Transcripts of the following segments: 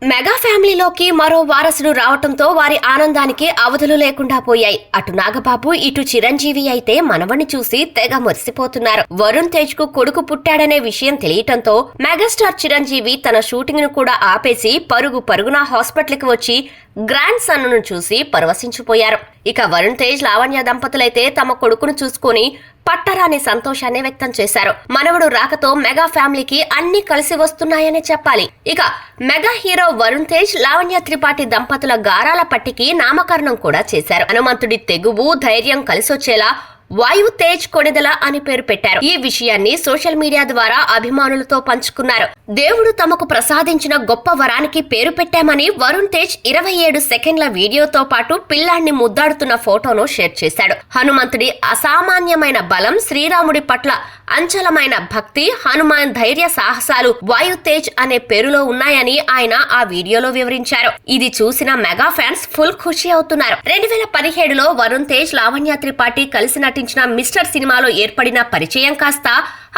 Mega ఫ్యామిలీలోకి మరో వారసుడు రావటంతో వారి ఆనందానికి అవధులు లేకుండా పోయాయి. అటు నాగబాబు ఇటు చిరంజీవి అయితే మనవణ్ణి చూసి తెగ మురిసిపోతున్నారు. వరుణ్ తేజ్ కు కొడుకు పుట్టాడనే విషయం తెలియటంతో మెగాస్టార్ చిరంజీవి తన షూటింగ్ ను కూడా ఆపేసి పరుగున హాస్పిటల్ కి వచ్చి గ్రాండ్ సన్ ను చూసి పరవశించిపోయారు. ఇక వరుణ్ తేజ్ లావణ్య దంపతులైతే తమ కొడుకును చూసుకుని పట్టరాని సంతోషాన్ని వ్యక్తం చేశారు. మనవడు రాకతో మెగా ఫ్యామిలీకి అన్ని కలిసి వస్తున్నాయని చెప్పాలి. ఇక మెగా హీరో వరుణ్ తేజ్ లావణ్య త్రిపాఠి దంపతుల గారాల పట్టికి నామకరణం కూడా చేశారు. హనుమంతుడి తెగువు ధైర్యం కలిసొచ్చేలా వాయు తేజ్ కొణిదల అని పేరు పెట్టారు. ఈ విషయాన్ని సోషల్ మీడియా ద్వారా అభిమానులతో పంచుకున్నారు. దేవుడు తమకు ప్రసాదించిన గొప్ప వరానికి పేరు పెట్టామని వరుణ్ తేజ్ 27 సెకండ్ల వీడియోతో పాటు పిల్లాన్ని ముద్దాడుతున్న ఫోటోను షేర్ చేశాడు. హనుమంతుడి అసామాన్యమైన బలం, శ్రీరాముడి పట్ల అంచలమైన భక్తి, హనుమాన్ ధైర్య సాహసాలు వాయు తేజ్ అనే పేరులో ఉన్నాయని ఆయన ఆ వీడియోలో వివరించారు. ఇది చూసిన మెగా ఫ్యాన్స్ ఫుల్ ఖుషి అవుతున్నారు. 2017లో వరుణ్ తేజ్ లావణ్య త్రిపాఠి కలిసి నటించిన మిస్టర్ సినిమాలో ఏర్పడిన పరిచయం కాస్త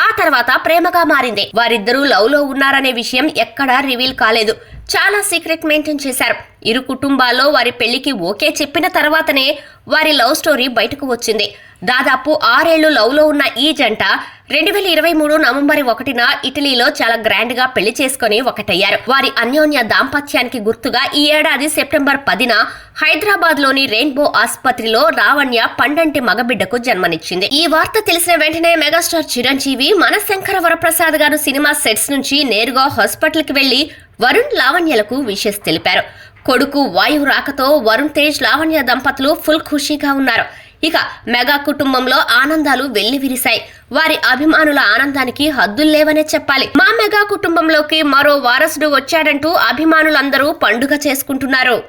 ఆ తర్వాత ప్రేమగా మారింది. వారిద్దరూ లవ్ లో ఉన్నారనే విషయం ఎక్కడా రివీల్ కాలేదు. చాలా సీక్రెట్ మెయింటైన్ చేశారు. ఇరు కుటుంబాల్లో వారి పెళ్లికి ఓకే చెప్పిన తర్వాతనే వారి లవ్ స్టోరీ బయటకు వచ్చింది. దాదాపు 6 ఏళ్లు లవ్ లో ఉన్న ఈ జంట 2023 నవంబర్ 1న ఇటలీలో చాలా గ్రాండ్ గా పెళ్లి చేసుకుని ఒకటయ్యారు. వారి అన్యోన్య దాంపత్యానికి గుర్తుగా ఈ ఏడాది సెప్టెంబర్ 10న హైదరాబాద్ లోని రెయిన్బో ఆసుపత్రిలో లావణ్య పండంటి మగబిడ్డకు జన్మనిచ్చింది. ఈ వార్త తెలిసిన వెంటనే మెగాస్టార్ చిరంజీవి మనశంకర వరప్రసాద్ గారు సినిమా సెట్స్ నుంచి నేరుగా హాస్పిటల్ కి వెళ్లి వరుణ్ లావణ్యలకు విషెస్ తెలిపారు. కొడుకు వాయు రాకతో వరుణ్ తేజ్ లావణ్య దంపతులు ఫుల్ ఖుషీగా ఉన్నారు. ఇక మెగా కుటుంబంలో ఆనందాలు వెల్లివిరిశాయి. వారి అభిమానుల ఆనందానికి హద్దుల్లేవనే చెప్పాలి. మా మెగా కుటుంబంలోకి మరో వారసుడు వచ్చాడంటూ అభిమానులందరూ పండుగ చేసుకుంటున్నారు.